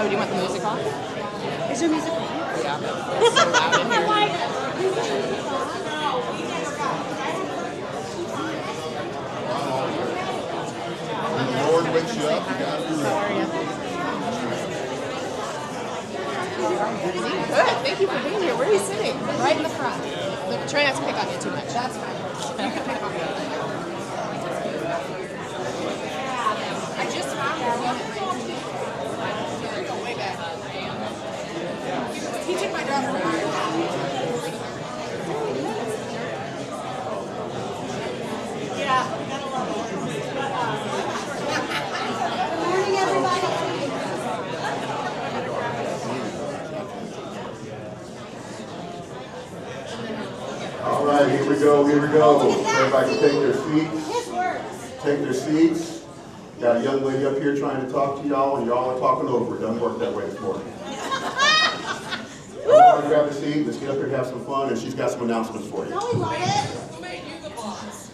Oh, do you want the music off? Is your music on? Yeah. It's so loud in here. The Lord wakes you up, you got it. How are you? Good. Thank you for being here. Where are you sitting? Right in the front. Try not to pick on you too much. That's fine. You can pick on me. I just found your one at 19. You go way back. He took my daughter to Ireland. Yeah, we gotta love it. Good morning, everybody. All right, here we go, here we go. Everybody can take their seats. His words. Take their seats. Got a young lady up here trying to talk to y'all, and y'all are talking over. It doesn't work that way this morning. Come on, grab a seat. Let's get up here and have some fun, and she's got some announcements for you. Don't we love it? Who made you the boss?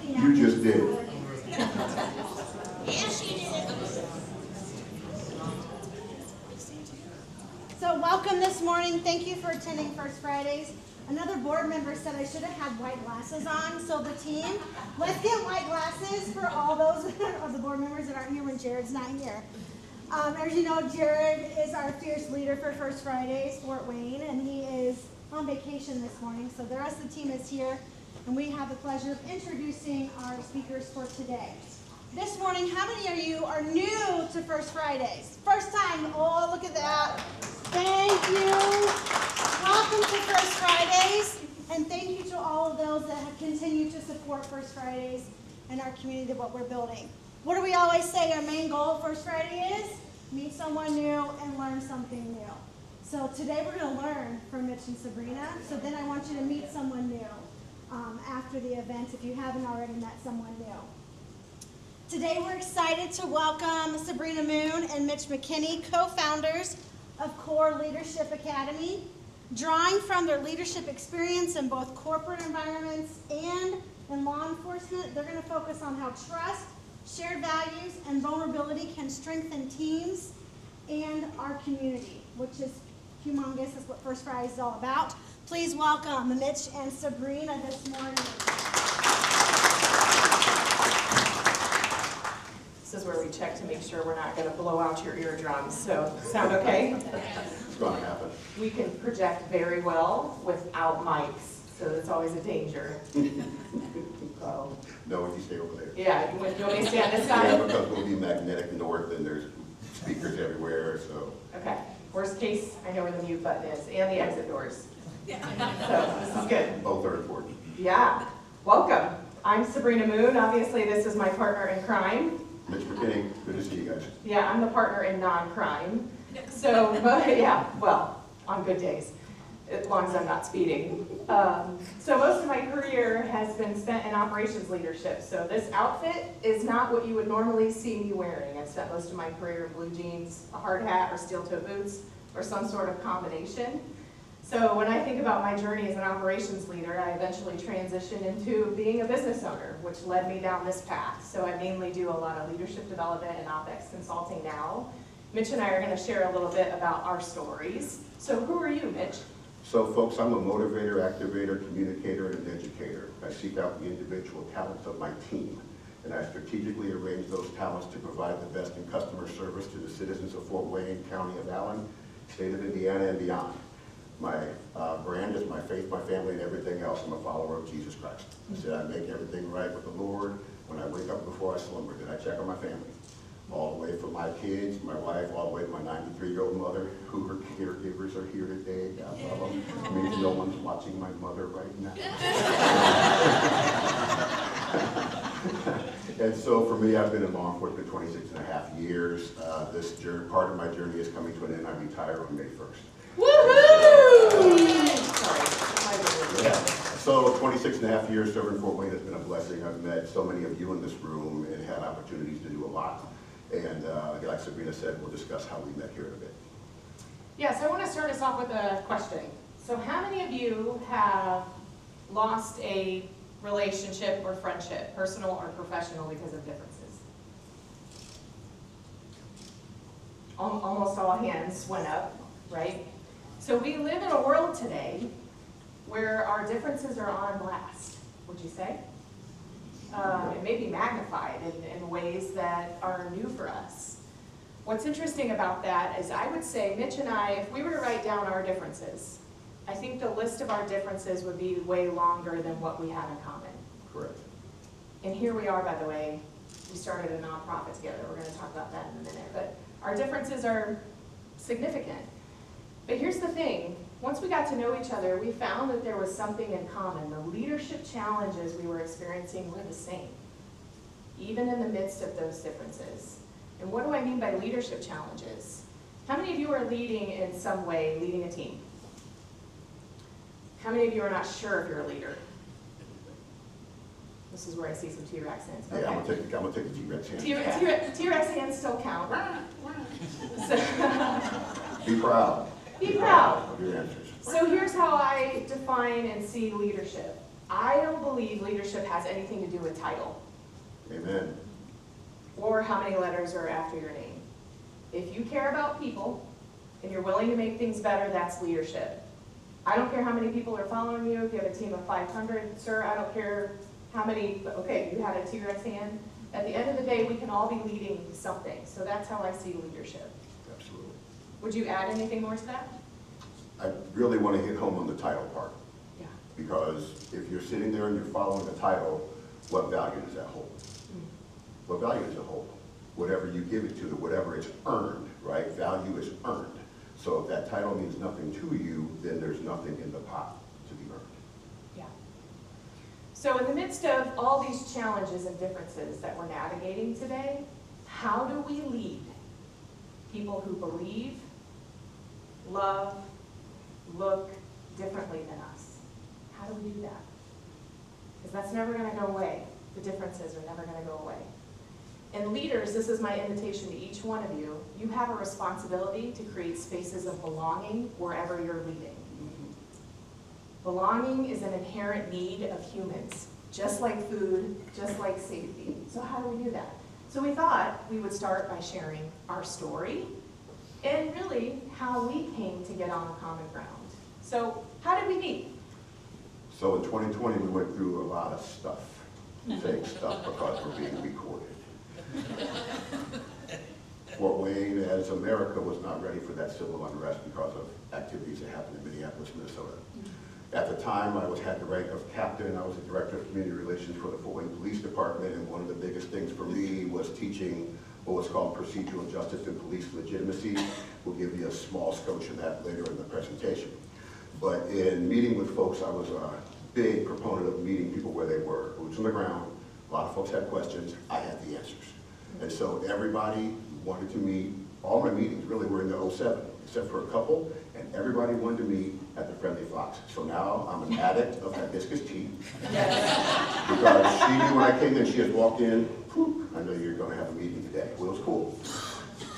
You just did. So welcome this morning. Thank you for attending First Fridays. Another board member said I should have had white glasses on. So the team, let's get white glasses for all those of the board members that aren't here when Jared's not here. As you know, Jared is our fierce leader for First Fridays, Fort Wayne, and he is on vacation this morning. So the rest of the team is here, and we have the pleasure of introducing our speakers for today. This morning, how many of you are new to First Fridays? First time. Oh, look at that. Thank you. Welcome to First Fridays, and thank you to all of those that have continued to support First Fridays and our community of what we're building. What do we always say our main goal of First Friday is? Meet someone new and learn something new. So today we're going to learn from Mitch and Sabrina, so then I want you to meet someone new after the event if you haven't already met someone new. Today we're excited to welcome Sabrina Moon and Mitch McKinney, co-founders of Core Leadership Academy. Drawing from their leadership experience in both corporate environments and in law enforcement, they're going to focus on how trust, shared values, and vulnerability can strengthen teams and our community, which is humongous. That's what First Friday is all about. Please welcome Mitch and Sabrina this morning. This is where we check to make sure we're not going to blow out your eardrums. So, sound okay? It's going to happen. We can project very well without mics, so that's always a danger. So, No, you stay over there. yeah, you want me to stay on this Yeah, side? because we'll be magnetic north, and there's speakers everywhere, so. Okay. Worst case, I know where the mute button is and the exit doors. So, this is good. Both are important. Yeah. Welcome. I'm Sabrina Moon. Obviously, this is my partner in crime. Mitch McKinney, good to see you guys. Yeah, I'm the partner in non-crime. So, but, yeah, well, on good days, as long as I'm not speeding. So most of my career has been spent in operations leadership. So this outfit is not what you would normally see me wearing. I've spent most of my career in blue jeans, a hard hat, or steel-toe boots, or some sort of combination. So when I think about my journey as an operations leader, I eventually transitioned into being a business owner, which led me down this path. So I mainly do a lot of leadership development and OpEx consulting now. Mitch and I are going to share a little bit about our stories. So who are you, Mitch? So folks, I'm a motivator, activator, communicator, and an educator. I seek out the individual talents of my team, and I strategically arrange those talents to provide the best in customer service to the citizens of Fort Wayne, County of Allen, state of Indiana, and beyond. My brand is my faith, my family, and everything else. I'm a follower of Jesus Christ. I said I make everything right with the Lord. When I wake up before I slumber, then I check on my family. All the way from my kids, my wife, all the way to my 93-year-old mother, who her caregivers are here today. God love them. I mean, no one's watching my mother right now. And so for me, I've been in law enforcement 26 and a half years. This journey, part of my journey is coming to an end. I retire on May 1st. Woohoo! Yeah. So 26 and a half years serving Fort Wayne has been a blessing. I've met so many of you in this room and had opportunities to do a lot. And like Sabrina said, we'll discuss how we met here in a bit. Yes, I want to start us off with a question. So how many of you have lost a relationship or friendship, personal or professional, because of differences? almost all hands went up, right? So we live in a world today where our differences are on blast, would you say? It may be magnified in ways that are new for us. What's interesting about that is I would say, Mitch and I, if we were to write down our differences, I think the list of our differences would be way longer than what we have in common. Correct. And here we are, by the way, we started a nonprofit together. We're going to talk about that in a minute. But our differences are significant. But here's the thing. Once we got to know each other, we found that there was something in common. The leadership challenges we were experiencing were the same, even in the midst of those differences. And what do I mean by leadership challenges? How many of you are leading in some way, leading a team? How many of you are not sure if you're a leader? This is where I see some T-Rex hands. Yeah, I'm gonna take the T-Rex hand. T-Rex hands still count. So, Be proud. Be proud. Of your answers. So here's how I define and see leadership. I don't believe leadership has anything to do with title Amen. or how many letters are after your name. If you care about people and you're willing to make things better, that's leadership. I don't care how many people are following you. If you have a team of 500, sir, I don't care how many, okay, you had a T-Rex hand. At the end of the day, we can all be leading something. So that's how I see leadership. Absolutely. Would you add anything more to that? I really want to hit home on the title part. Yeah. Because if you're sitting there and you're following the title, what value does that hold? What value does it hold? Whatever you give it to, whatever it's earned, right? Value is earned. So if that title means nothing to you, then there's nothing in the pot to be earned. Yeah. So in the midst of all these challenges and differences that we're navigating today, how do we lead people who believe, love, look differently than us? How do we do that? Because that's never going to go away. The differences are never going to go away. And leaders, this is my invitation to each one of you. You have a responsibility to create spaces of belonging wherever you're leading. Belonging is an inherent need of humans, just like food, just like safety. So how do we do that? So we thought we would start by sharing our story and really how we came to get on common ground. So how did we meet? So in 2020, we went through a lot of stuff, fake stuff, because we're being recorded. Fort Wayne, as America, was not ready for that civil unrest because of activities that happened in Minneapolis, Minnesota. At the time, I had the rank of captain. I was the director of community relations for the Fort Wayne Police Department, and one of the biggest things for me was teaching what was called procedural justice and police legitimacy. We'll give you a small scotch of that later in the presentation. But in meeting with folks, I was a big proponent of meeting people where they were, boots on the ground. A lot of folks had questions. I had the answers. And so everybody wanted to meet. All my meetings really were in the 07, except for a couple, and everybody wanted to meet at the Friendly Fox. So now I'm an addict of hibiscus tea. Yes. Because she knew when I came in, she had walked in, whoop, I know you're going to have a meeting today. Well, it was cool.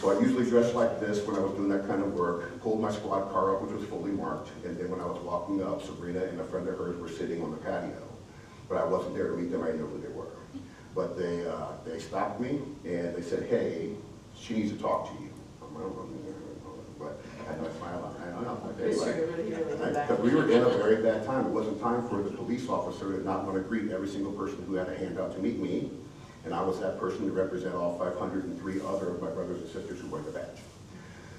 So I usually dressed like this when I was doing that kind of work, pulled my squad car up, which was fully marked, and then when I was walking up, Sabrina and a friend of hers were sitting on the patio. But I wasn't there to meet them, I didn't know who they were. But they stopped me and they said, hey, she needs to talk to you. But I know it's my line. I don't know. Because we were in a very bad time. It wasn't time for the police officer to not want to greet every single person who had a handout to meet me. And I was that person to represent all 503 other of my brothers and sisters who wear the badge.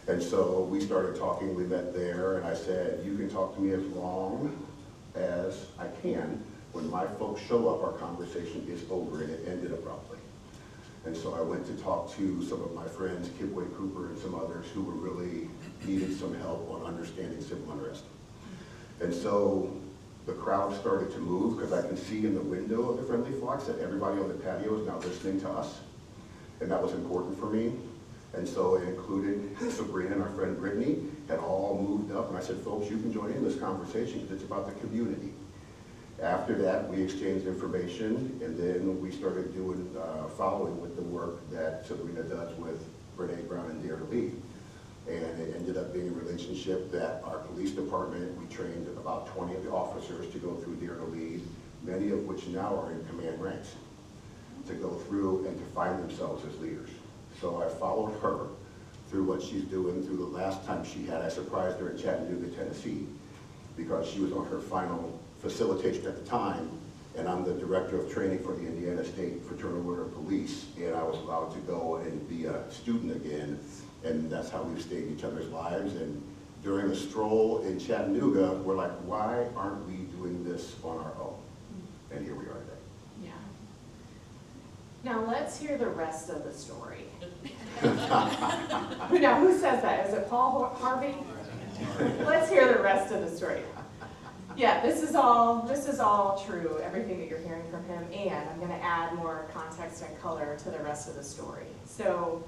And so we started talking. We met there, and I said, you can talk to me as long as I can. When my folks show up, our conversation is over, and it ended abruptly. And so I went to talk to some of my friends, Kip Wade Cooper and some others who were really needed some help on understanding civil unrest. And so the crowd started to move, because I can see in the window of the Friendly Fox that everybody on the patio is now listening to us. And that was important for me. And so it included Sabrina and our friend Brittany had all moved up. And I said, folks, you can join in this conversation because it's about the community. After that, we exchanged information, and then we started doing, following with the work that Sabrina does with Brene Brown and Dare to Lead. And it ended up being a relationship that our police department, we trained about 20 of the officers to go through Dare to Lead, many of which now are in command ranks, to go through and to find themselves as leaders. So I followed her through what she's doing through the last time she had. I surprised her in Chattanooga, Tennessee, because she was on her final facilitation at the time, and I'm the director of training for the Indiana State Fraternal Order of Police, and I was allowed to go and be a student again, and that's how we've stayed in each other's lives. And during a stroll in Chattanooga, we're like, why aren't we doing this on our own? And here we are today. Yeah. Now let's hear the rest of the story. Now, who says that? Is it Paul Harvey? Let's hear the rest of the story. Yeah, this is all true, everything that you're hearing from him, and I'm going to add more context and color to the rest of the story. So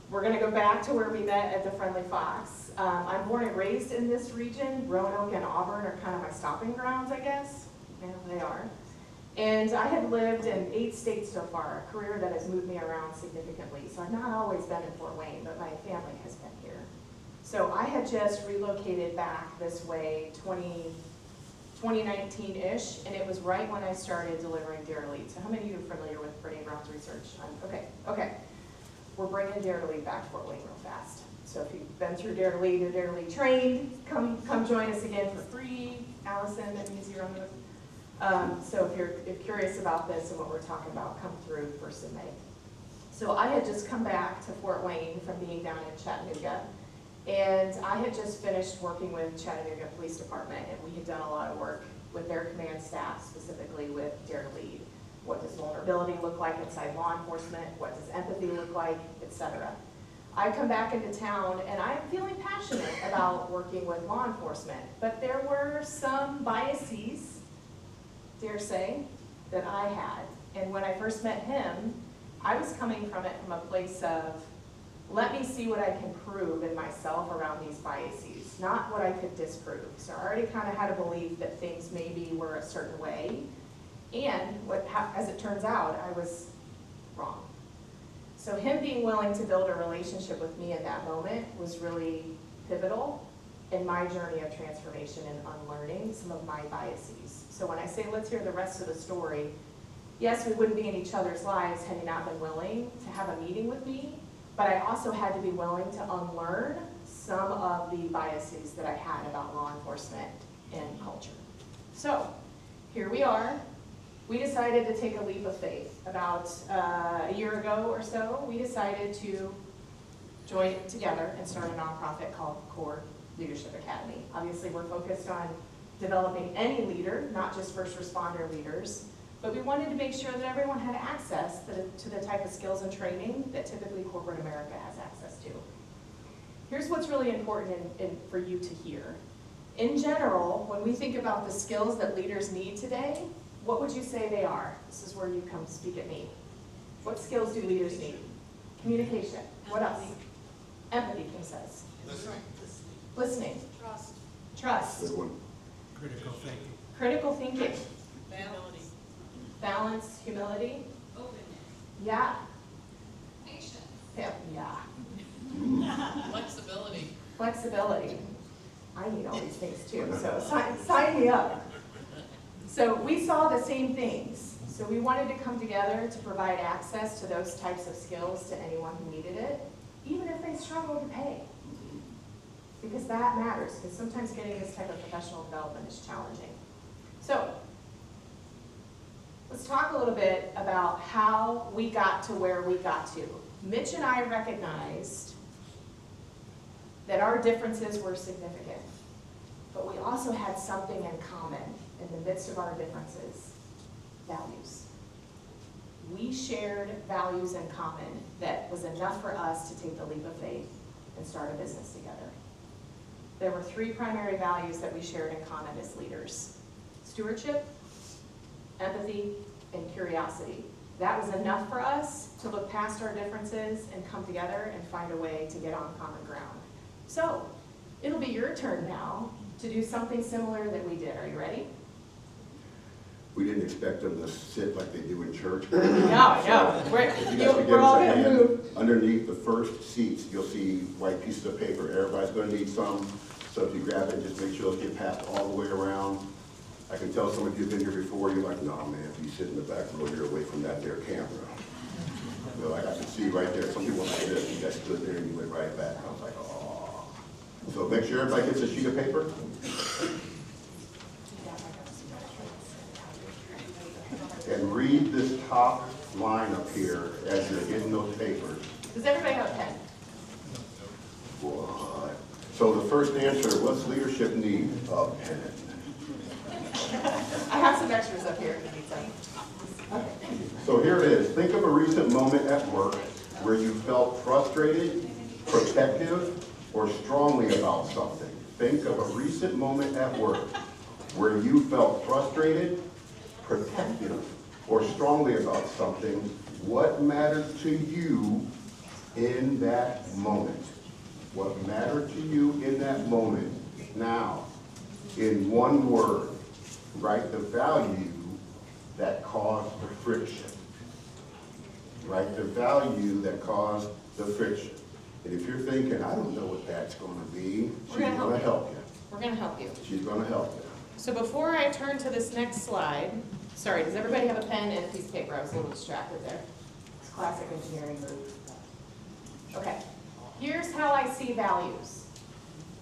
we're going to go back to where we met at the Friendly Fox. I'm born and raised in this region. Roanoke and Auburn are kind of my stopping grounds, I guess. Yeah, they are. And I have lived in 8 states so far, a career that has moved me around significantly. So I've not always been in Fort Wayne, but my family has been here. So I had just relocated back this way 2019-ish, and it was right when I started delivering Dare Lead. So how many of you are familiar with Brittany Brown's research? Okay. We're bringing Dare Lead back to Fort Wayne real fast. So if you've been through Dare Lead or Dare Lead trained, come join us again for free. Allison and Muzi are on the so if you're curious about this and what we're talking about, come through 1st of May. So I had just come back to Fort Wayne from being down in Chattanooga, and I had just finished working with Chattanooga Police Department, and we had done a lot of work with their command staff, specifically with Dare Lead. What does vulnerability look like inside law enforcement? What does empathy look like, etc. I come back into town, and I'm feeling passionate about working with law enforcement, but there were some biases, dare say, that I had. And when I first met him, I was coming from it from a place of, let me see what I can prove in myself around these biases, not what I could disprove. So I already kind of had a belief that things maybe were a certain way. And as it turns out, I was wrong. So him being willing to build a relationship with me in that moment was really pivotal in my journey of transformation and unlearning some of my biases. So when I say let's hear the rest of the story, yes, we wouldn't be in each other's lives had he not been willing to have a meeting with me, but I also had to be willing to unlearn some of the biases that I had about law enforcement and culture. So here we are. We decided to take a leap of faith. About a year ago or so, we decided to join together and start a nonprofit called Core Leadership Academy. Obviously, we're focused on developing any leader, not just first responder leaders, but we wanted to make sure that everyone had access to the type of skills and training that typically corporate America has access to. Here's what's really important for you to hear. In general, when we think about the skills that leaders need today, what would you say they are? This is where you come speak at me. What skills do leaders need? Communication. What else? Empathy, Kim says. Listening. Trust. Good one. Critical thinking. Critical thinking. Balance. Balance, humility. Openness. Yeah. Patience. Yeah. Flexibility. Flexibility. I need all these things too, so sign me up. So we saw the same things. So we wanted to come together to provide access to those types of skills to anyone who needed it, even if they struggle to pay. Because that matters, because sometimes getting this type of professional development is challenging. So let's talk a little bit about how we got to where we got to. Mitch and I recognized that our differences were significant, but we also had something in common in the midst of our differences: values. We shared values in common that was enough for us to take the leap of faith and start a business together. There were 3 primary values that we shared in common as leaders: stewardship, empathy, and curiosity. That was enough for us to look past our differences and come together and find a way to get on common ground. So it'll be your turn now to do something similar that we did. Are you ready? We didn't expect them to sit like they do in church. No. If you guys could give We're all us a gonna hand, move. underneath the first seats, you'll see white pieces of paper. Everybody's gonna need some, so if you grab it, just make sure those get passed all the way around. I can tell some of you have been here before, you're like, no, man, if you sit in the back row, you're away from that there camera. So I got to see right there, some people like this, you guys stood there and you went right back. I was like, oh. So make sure everybody gets a sheet of paper. And read this top line up here as you're getting those papers. Does everybody have a pen? What? So the first answer, what's leadership need? A pen. I have some extras up here if you need some. Okay. So here it is. Think of a recent moment at work where you felt frustrated, protective, or strongly about something. Think of a recent moment at work where you felt frustrated, protective, or strongly about something. What mattered to you in that moment? What mattered to you in that moment? Now, in one word, write the value that caused the friction. Write the value that caused the friction. And if you're thinking, I don't know what that's going to be, she's going to help you. We're going to help you. She's going to help you. So before I turn to this next slide, sorry, does everybody have a pen and a piece of paper? I was a little distracted there. It's classic engineering group. Okay, here's how I see values.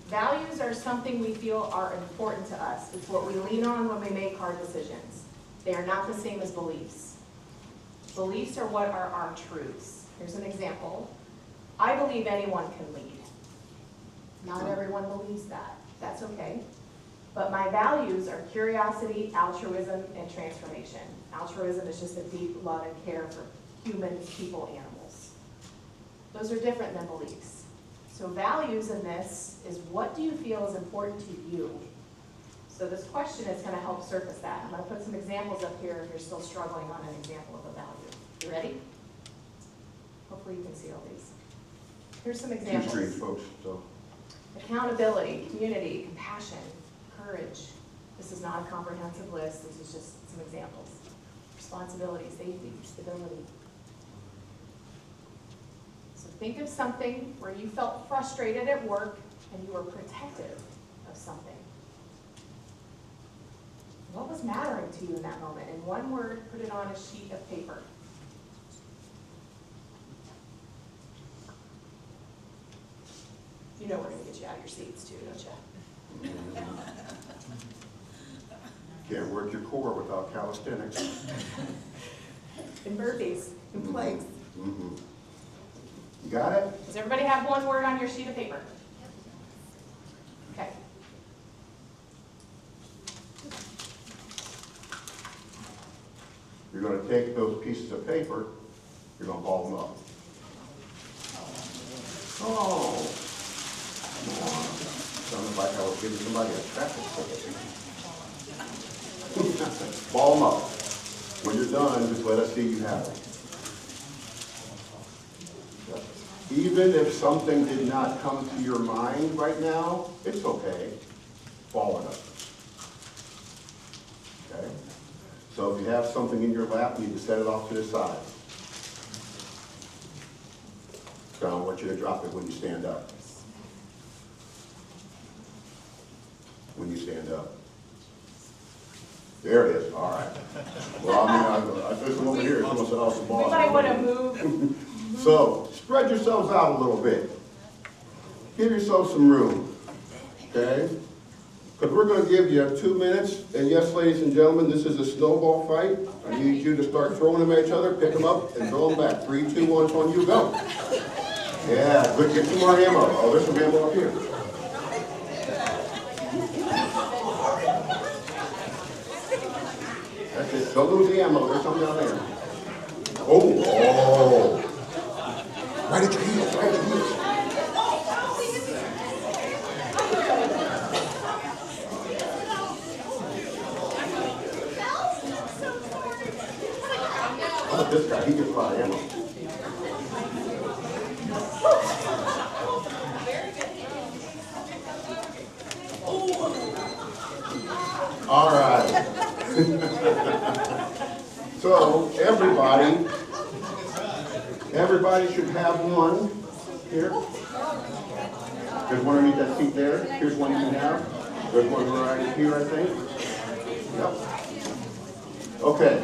Values are something we feel are important to us. It's what we lean on when we make hard decisions. They are not the same as beliefs. Beliefs are what are our truths. Here's an example. I believe anyone can lead. Not everyone believes that. That's okay. But my values are curiosity, altruism, and transformation. Altruism is just a deep love and care for humans, people, animals. Those are different than beliefs. So values in this is, what do you feel is important to you? So this question is going to help surface that. I'm going to put some examples up here if you're still struggling on an example of a value. You ready? Hopefully you can see all these. Here's some examples. 2 screens, folks. So. Accountability, community, compassion, courage. This is not a comprehensive list. This is just some examples. Responsibility, safety, stability. So think of something where you felt frustrated at work and you were protective of something. What was mattering to you in that moment? In one word, put it on a sheet of paper. You know we're going to get you out of your seats too, don't you? Can't work your core without calisthenics. And burpees, and planks. Mm-hmm. You got it? Does everybody have one word on your sheet of paper? Okay. You're going to take those pieces of paper, you're going to ball them up. Oh. Sounded like I was giving somebody a traffic ticket. Ball them up. When you're done, just let us see you have it. Even if something did not come to your mind right now, it's okay. Ball it up. Okay? So if you have something in your lap, you need to set it off to the side. So I want you to drop it when you stand up. When you stand up. There it is. All right. Well, I mean, I listen over here. Someone said, "Oh, some balls." We might want to move. So spread yourselves out a little bit. Give yourself some room. Okay? Because we're going to give you 2 minutes. And yes, ladies and gentlemen, this is a snowball fight. I need you to start throwing them at each other, pick them up, and throw them back. 3, 2, 1, on you, go. Yeah, good. Get some more ammo. Oh, there's some ammo up here. That's it. Don't lose the ammo. There's some down there. Oh. Right at your heels. Right at your heels. How about this guy? He gets a lot of ammo. All right. So everybody should have one here. There's one underneath that seat there. Here's one you can have. There's one right here, I think. Yep. Okay.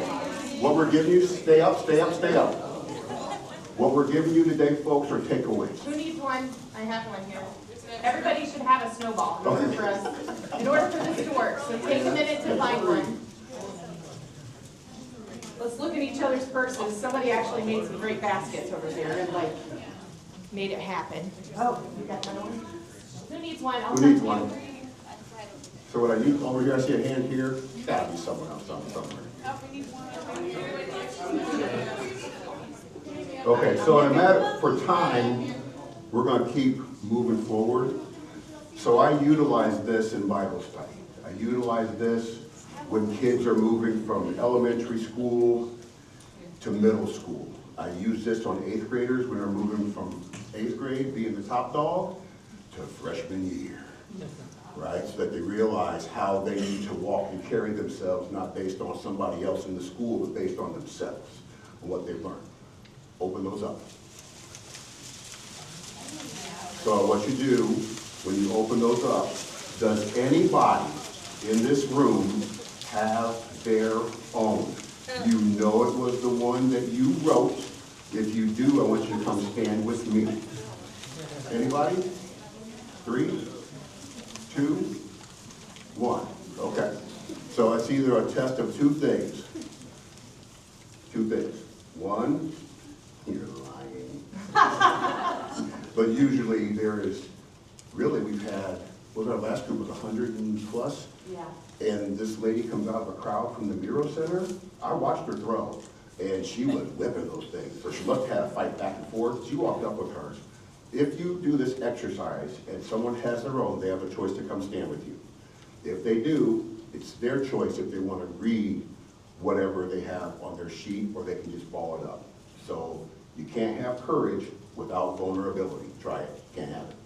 What we're giving you, stay up, stay up, stay up. What we're giving you today, folks, are takeaways. Who needs one? I have one here. Everybody should have a snowball in order for this to work. So take a minute to find one. Let's look at each other's purses. Somebody actually made some great baskets over there and like made it happen. Oh, you got another one? Who needs one? Who needs one? So what I need over here, I see a hand here. Gotta be someone else somewhere. Okay, so in a matter for time, we're going to keep moving forward. So I utilize this in Bible study. I utilize this when kids are moving from elementary school to middle school. I use this on 8th graders when they're moving from 8th grade, being the top dog, to freshman year. Right, so that they realize how they need to walk and carry themselves, not based on somebody else in the school, but based on themselves and what they've learned. Open those up. So what you do when you open those up, does anybody in this room have their own? You know it was the one that you wrote. If you do, I want you to come stand with me. Anybody? 3, 2, 1. Okay. So it's either a test of two things. Two things. One, you're lying. But usually there is, really we've had, our last group was 100 and plus? Yeah. And this lady comes out of a crowd from the Bureau Center. I watched her throw, and she was whipping those things. So she must have had a fight back and forth. She walked up with hers. If you do this exercise and someone has their own, they have a choice to come stand with you. If they do, it's their choice if they want to read whatever they have on their sheet, or they can just ball it up. So you can't have courage without vulnerability. Try it. Can't have it.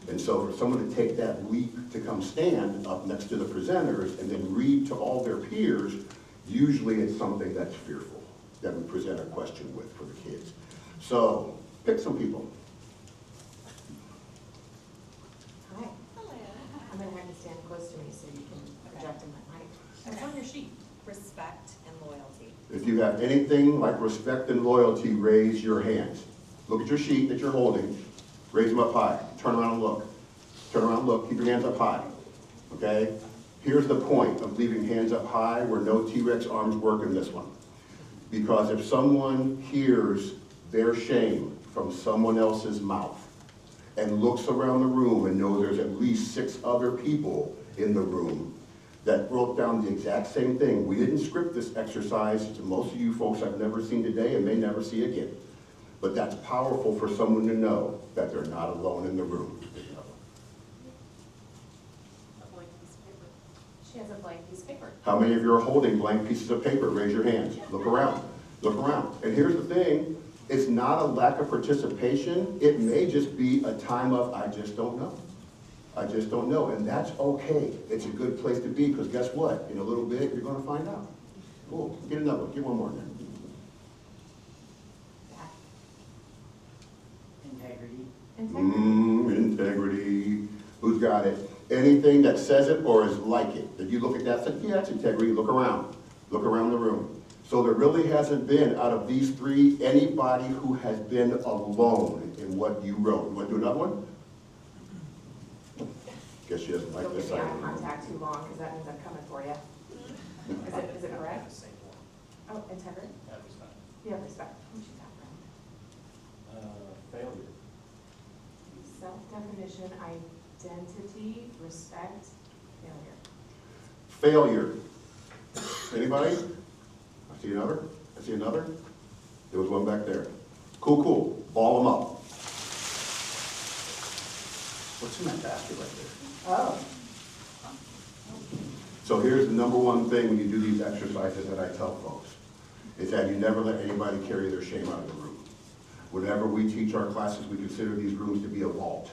And so for someone to take that leap to come stand up next to the presenters and then read to all their peers, usually it's something that's fearful that we present a question with for the kids. So pick some people. Hi. Hello. I'm going to have you stand close to me so you can project in my mic. What's on your sheet? Respect and loyalty. If you have anything like respect and loyalty, raise your hands. Look at your sheet that you're holding. Raise them up high. Turn around and look. Turn around and look. Keep your hands up high. Okay? Here's the point of leaving hands up high where no T-Rex arms work in this one. Because if someone hears their shame from someone else's mouth and looks around the room and knows there's at least 6 other people in the room that wrote down the exact same thing. We didn't script this exercise. To most of you folks I've never seen today and may never see again. But that's powerful for someone to know that they're not alone in the room. She has a blank piece of paper. How many of you are holding blank pieces of paper? Raise your hands. Look around. Look around. And here's the thing. It's not a lack of participation. It may just be a time of, I just don't know. I just don't know. And that's okay. It's a good place to be, because guess what? In a little bit, you're going to find out. Cool. Get another one. Get one more then. Integrity. Integrity. Who's got it? Anything that says it or is like it. If you look at that and say, yeah, that's integrity, look around. Look around the room. So there really hasn't been, out of these 3, anybody who has been alone in what you wrote. You want to do another one? Guess she doesn't like Don't this give me side. eye contact too long, because that means I'm coming for you. Is it correct? Oh, integrity? Yeah, respect. Who's your background? Failure. Self-definition, identity, respect, failure. Failure. Anybody? I see another. I see another. There was one back there. Cool, cool. Ball them up. What's in that basket right there? Oh. So here's the number one thing when you do these exercises that I tell folks, is that you never let anybody carry their shame out of the room. Whenever we teach our classes, we consider these rooms to be a vault.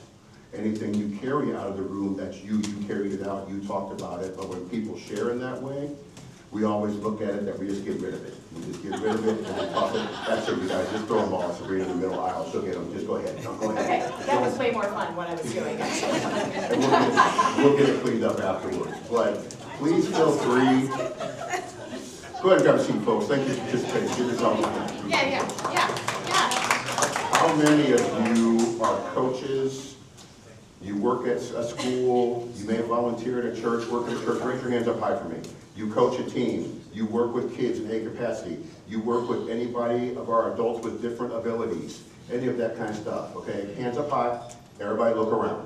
Anything you carry out of the room, that's you carried it out, you talked about it, but when people share in that way, we always look at it that we just get rid of it. We just get rid of it and we toss it. That's it, you guys, just throw them all. Sabrina in the middle aisle, she'll get them, just go ahead. No, go ahead. Okay, that was way more fun what I was doing, actually. And we'll get it cleaned up afterwards. But please feel free. Go ahead and grab a seat, folks. Thank you for participating. Give yourself a hand. Yeah. how many of you are coaches? You work at a school, you may have volunteered at a church, work at a church, raise your hands up high for me. You coach a team, you work with kids in any capacity, you work with anybody of our adults with different abilities, any of that kind of stuff, okay? Hands up high, everybody look around.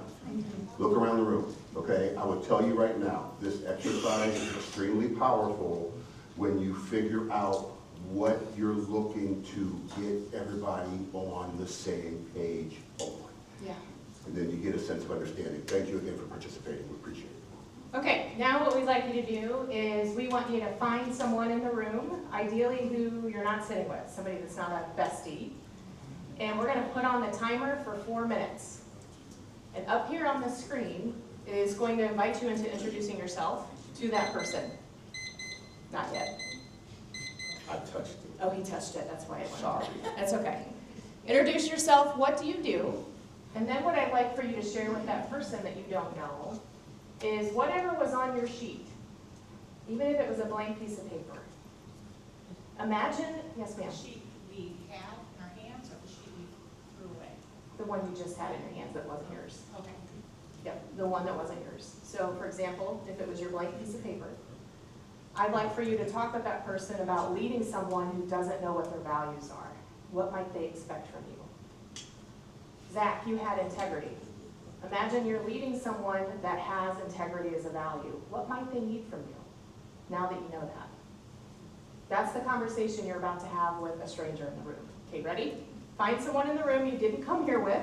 Look around the room, okay? I would tell you right now, this exercise is extremely powerful when you figure out what you're looking to get everybody on the same page on. Yeah. And then you get a sense of understanding. Thank you again for participating. We appreciate it. Okay, now what we'd like you to do is we want you to find someone in the room, ideally who you're not sitting with, somebody that's not a bestie. And we're going to put on the timer for 4 minutes. And up here on the screen is going to invite you into introducing yourself to that person. Not yet. I touched it. Oh, he touched it, that's why it went. Sorry. That's okay. Introduce yourself, what do you do? And then what I'd like for you to share with that person that you don't know is whatever was on your sheet, even if it was a blank piece of paper. Imagine, yes ma'am, The sheet we had in our hands or the sheet we threw away? the one you just had in your hands that wasn't yours. Okay. Yep, the one that wasn't yours. So for example, if it was your blank piece of paper, I'd like for you to talk with that person about leading someone who doesn't know what their values are. What might they expect from you? Zach, you had integrity. Imagine you're leading someone that has integrity as a value. What might they need from you now that you know that? That's the conversation you're about to have with a stranger in the room. Okay, ready? Find someone in the room you didn't come here with.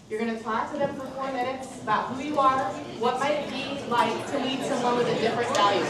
You're going to talk to them for 4 minutes about who you are, what might it be like to lead someone with a different value.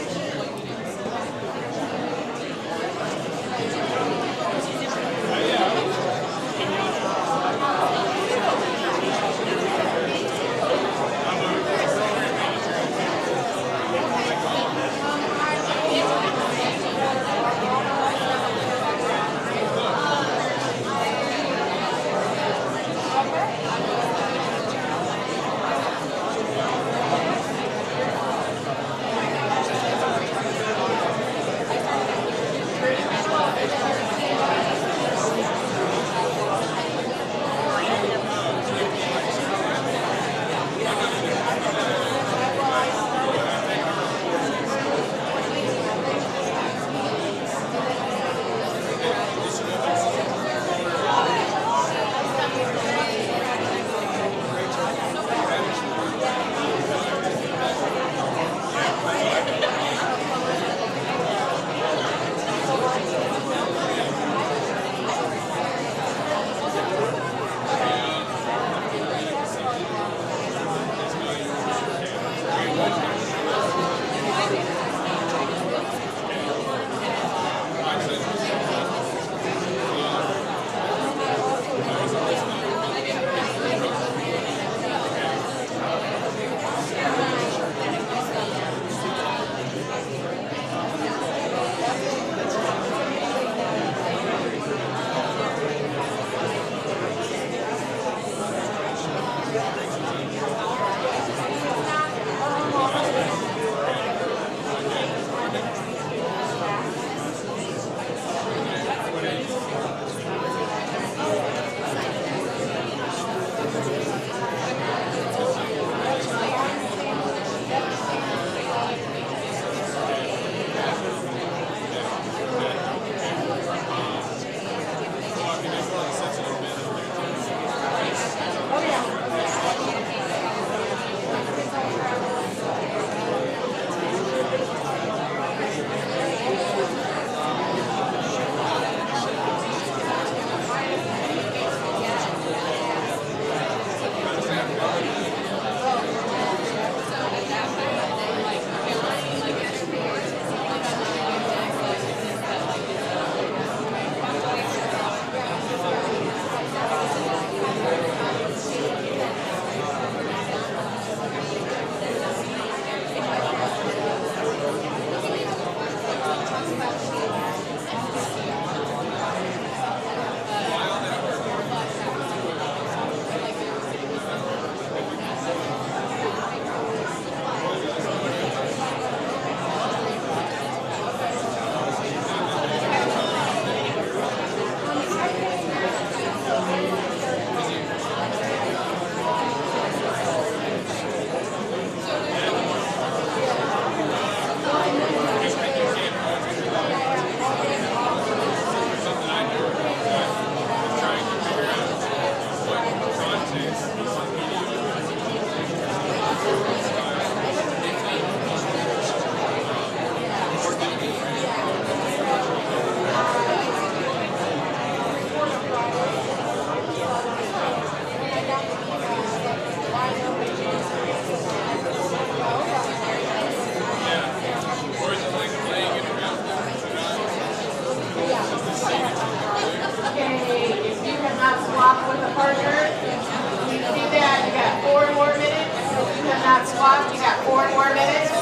Okay, if you have not swapped with a partner, you do that, you got 4 more minutes. If you have not swapped, you got 4 more minutes.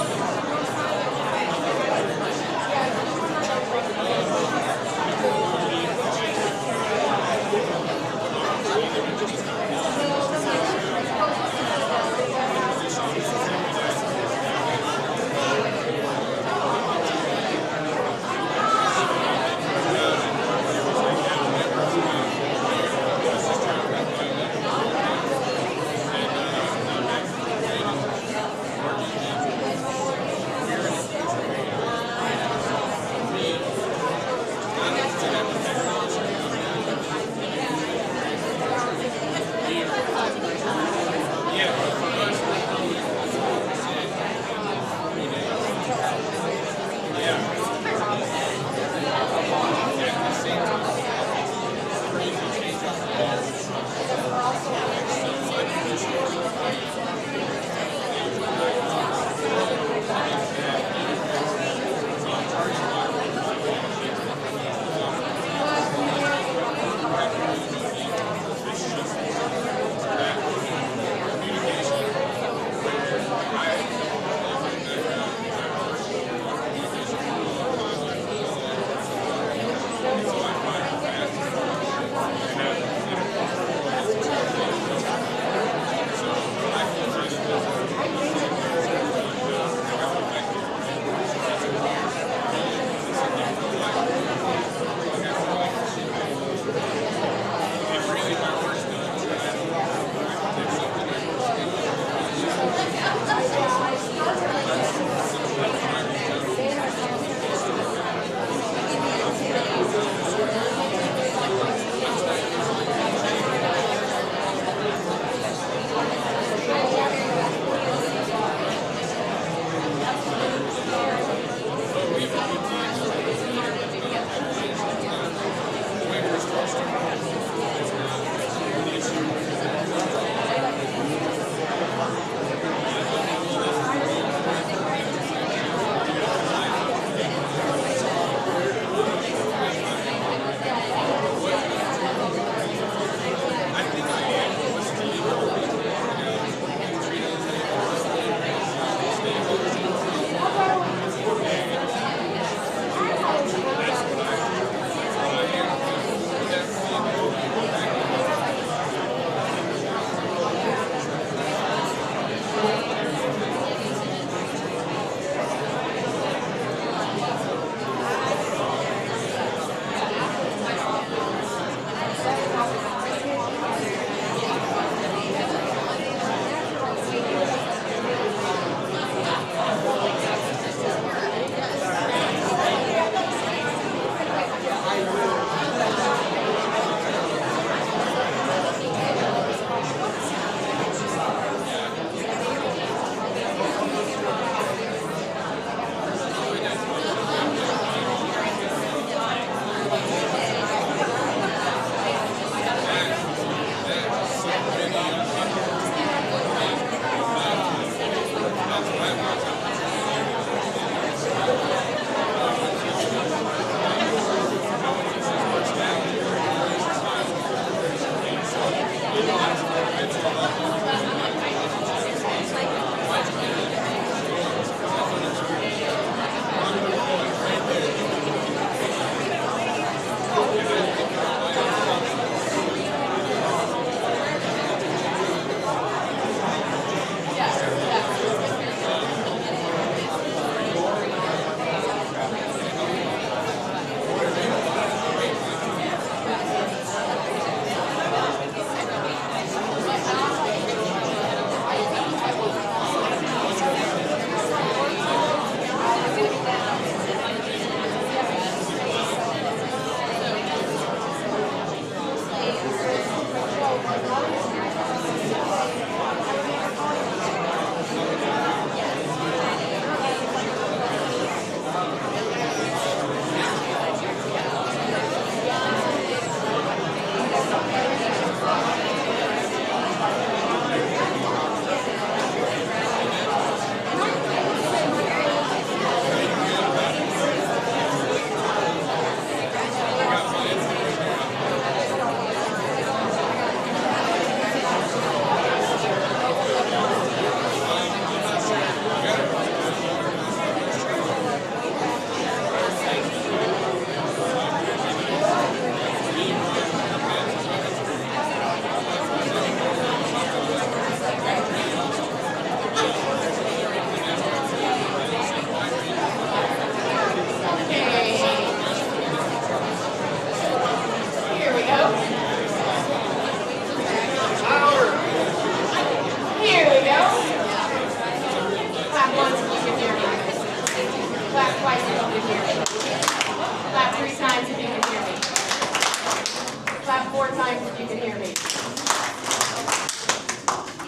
times if you can hear me.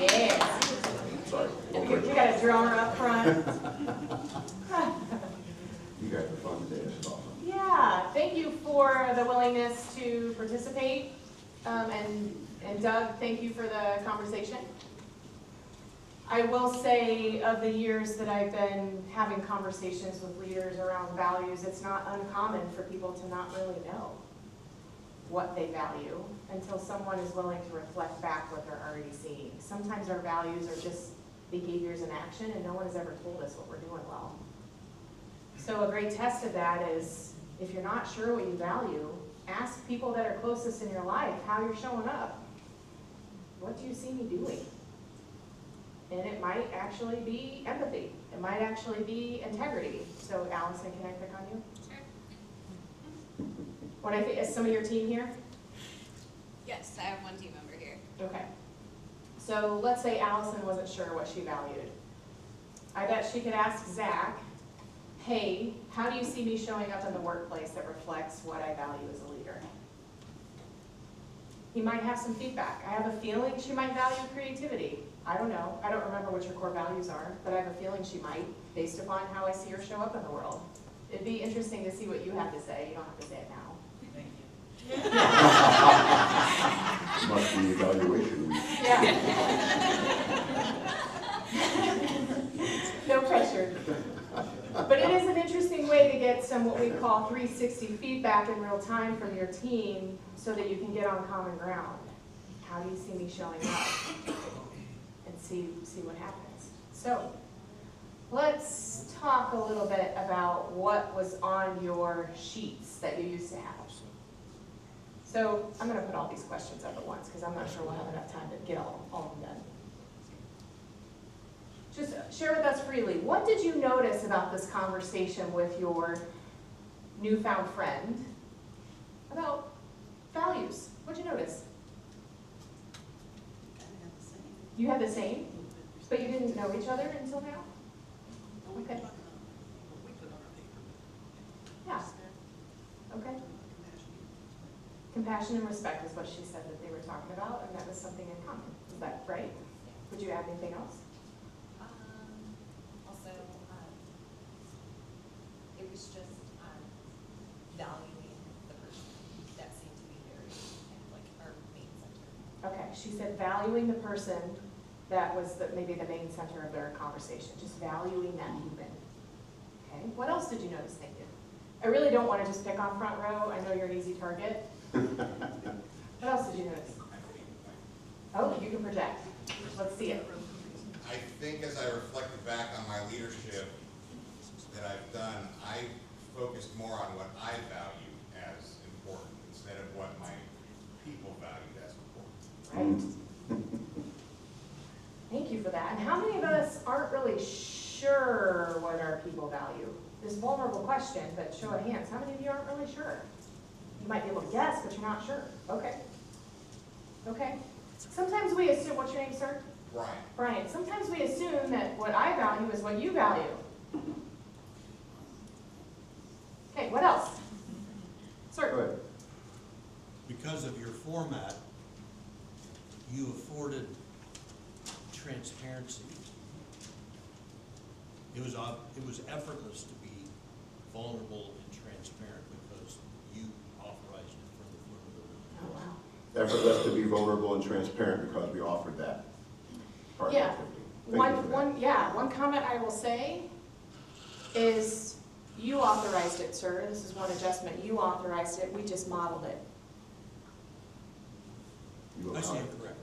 Yeah. Sorry. We got a drummer up front. You guys are fun today, this is awesome. Yeah, thank you for the willingness to participate. And Doug, thank you for the conversation. I will say, of the years that I've been having conversations with leaders around values, it's not uncommon for people to not really know what they value until someone is willing to reflect back what they're already seeing. Sometimes our values are just behaviors in action, and no one has ever told us what we're doing well. So a great test of that is, if you're not sure what you value, ask people that are closest in your life how you're showing up. What do you see me doing? And it might actually be empathy. It might actually be integrity. So Allison, can I pick on you? Sure. What I think, is some of your team here? Yes, I have one team member here. Okay. So let's say Allison wasn't sure what she valued. I bet she could ask Zach, hey, how do you see me showing up in the workplace that reflects what I value as a leader? He might have some feedback. I have a feeling she might value creativity. I don't know. I don't remember what your core values are, but I have a feeling she might, based upon how I see her show up in the world. It'd be interesting to see what you have to say. You don't have to say it now. Must be evaluation week. Yeah. No pressure. But it is an interesting way to get some what we call 360 feedback in real time from your team so that you can get on common ground. How do you see me showing up? And see what happens. So let's talk a little bit about what was on your sheets that you used to have. So I'm going to put all these questions up at once because I'm not sure we'll have enough time to get all of them done. Just share with us freely, what did you notice about this conversation with your newfound friend about values? What'd you notice? You had the same, but you didn't know each other until now? Okay. Yeah. Okay. Compassion and respect is what she said that they were talking about, and that was something in common. Is that right? Would you add anything else? Also, it was just valuing the person. That seemed to be very, like, our main center. Okay, she said valuing the person, that was maybe the main center of their conversation, just valuing that human. Okay, what else did you notice? Thank you. I really don't want to just pick on front row. I know you're an easy target. What else did you notice? Oh, you can project. Let's see it. I think as I reflected back on my leadership that I've done, I focused more on what I value as important instead of what my people valued as important. Right. Thank you for that. And how many of us aren't really sure what our people value? This vulnerable question, but show of hands. How many of you aren't really sure? You might be able to guess, but you're not sure. Okay. Okay. Sometimes we assume, what's your name, sir? Brian. Brian. Sometimes we assume that what I value is what you value. Okay, what else? Sir. Go ahead. Because of your format, you afforded transparency. It was effortless to be vulnerable and transparent because you authorized it from the front of the room. Oh, wow. Effortless to be vulnerable and transparent because we offered that part of the Yeah. activity. Thank you for that. One comment I will say is you authorized it, sir. This is one adjustment. You authorized it. We just modeled it. You I allow stand it. correct.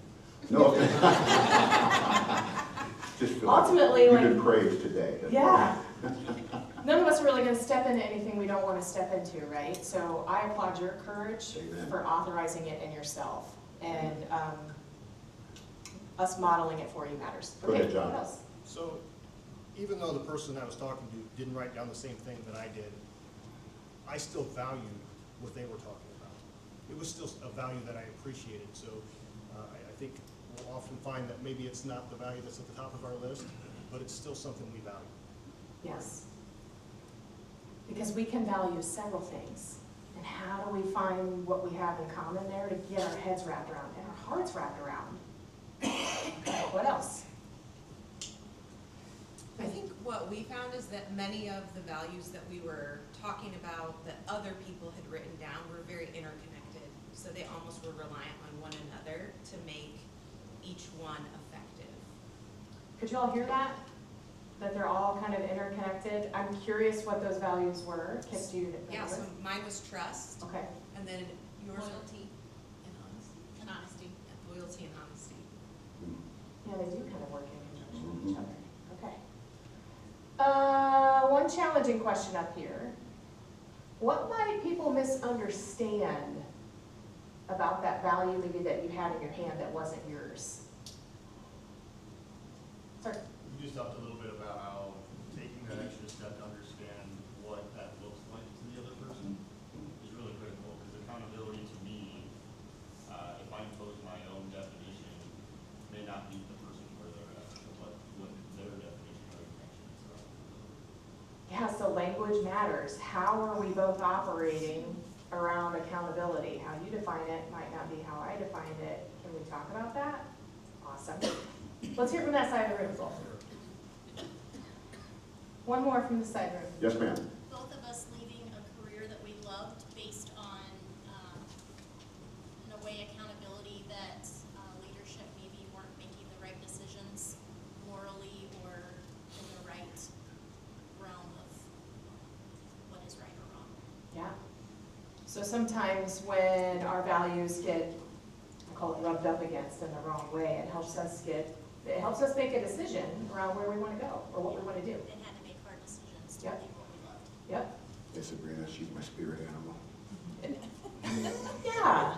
No. Just feel like Ultimately, you've like- been praised today. That's Yeah. None of us are really going to step into anything we don't want to step into, right? So I applaud your courage Amen. for authorizing it in yourself. And us modeling it for you matters. Go ahead, Okay, John. what else? So, even though the person I was talking to didn't write down the same thing that I did, I still valued what they were talking about. It was still a value that I appreciated, so I think we'll often find that maybe it's not the value that's at the top of our list, but it's still something we value. Yes. Because we can value several things, And how do we find what we have in common there to get our heads wrapped around and our hearts wrapped around? Okay, what else? I think what we found is that many of the values that we were talking about that other people had written down were very interconnected. So they almost were reliant on one another to make each one effective. Could you all hear that? That they're all kind of interconnected? I'm curious what those values were. Kip, do you Yeah, remember? so mine was trust, Okay. and then yours were Loyalty and honesty. And honesty. loyalty and honesty. Yeah, they do kind of work in conjunction with each other. Okay. One challenging question up here. What might people misunderstand about that value maybe that you had in your hand that wasn't yours? Sir? You just talked a little bit about how taking that extra step to understand what that looks like to the other person is really critical, because accountability to me, if I impose my own definition, may not meet the person where they're at, but what their definition of connection is from. Yeah, so language matters. How are we both operating around accountability? How you define it might not be how I defined it. Can we talk about that? Awesome. Let's hear from that side of the room, Paul. One more from the side room. Yes, ma'am. Both of us leaving a career that we loved based on, in a way, accountability that leadership maybe weren't making the right decisions morally or in the right realm of what is right or wrong. Yeah. So sometimes when our values get, I call it rubbed up against in the wrong way, it helps us make a decision around where we want to go or what we want to do. And had to make hard decisions to Yep. leave what we loved. Yep. Yes, Sabrina, she's my spirit animal. Yeah.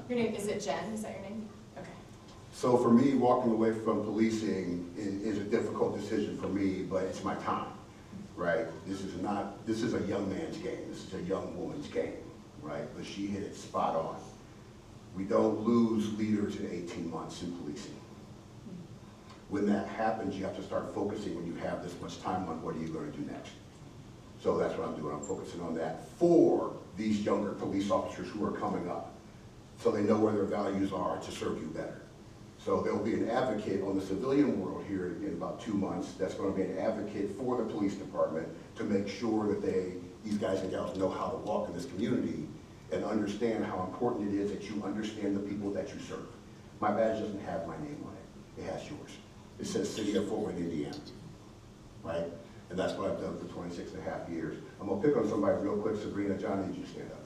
Your name, is it Jen? Is that your name? Okay. So for me, walking away from policing is a difficult decision for me, but it's my time, right? This is a young man's game. This is a young woman's game, right? But she hit it spot on. We don't lose leaders in 18 months in policing. When that happens, you have to start focusing when you have this much time on what are you going to do next. So that's what I'm doing. I'm focusing on that for these younger police officers who are coming up, so they know where their values are to serve you better. So there'll be an advocate on the civilian world here in about 2 months that's going to be an advocate for the police department to make sure that these guys and gals know how to walk in this community and understand how important it is that you understand the people that you serve. My badge doesn't have my name on it. It has yours. It says City of Fort Wayne, Indiana, right? And that's what I've done for 26 and a half years. I'm gonna pick on somebody real quick. Sabrina, John, need you to stand up.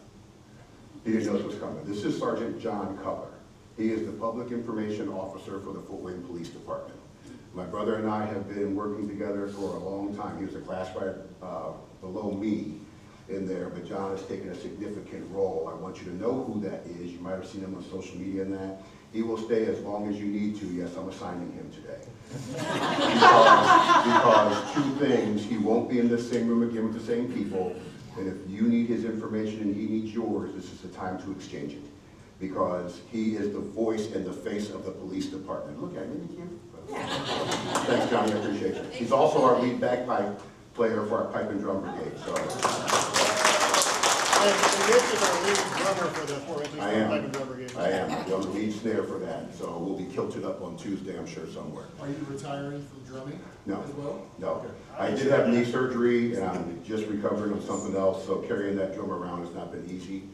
He didn't know this was coming. This is Sergeant John Cutler. He is the Public Information Officer for the Fort Wayne Police Department. My brother and I have been working together for a long time. He was a class right below me in there, but John has taken a significant role. I want you to know who that is. You might have seen him on social media and that. He will stay as long as you need to. Yes, I'm assigning him today. because two things, he won't be in the same room again with the same people, and if you need his information and he needs yours, this is the time to exchange it. Because he is the voice and the face of the police department. Look at me, thank you. Thanks, Johnny, I appreciate it. He's also our lead bagpipe player for our pipe and drum brigade, so. And Mitch is our lead drummer for the Fort Wayne I Police am. Pipe and Drum Brigade. I am. I'm the lead snare for that, so we'll be kilted up on Tuesday, I'm sure, somewhere. Are you retiring from drumming No. as well? No. Okay. I did have knee surgery, and I'm just recovering from something else, so carrying that drum around has not been easy,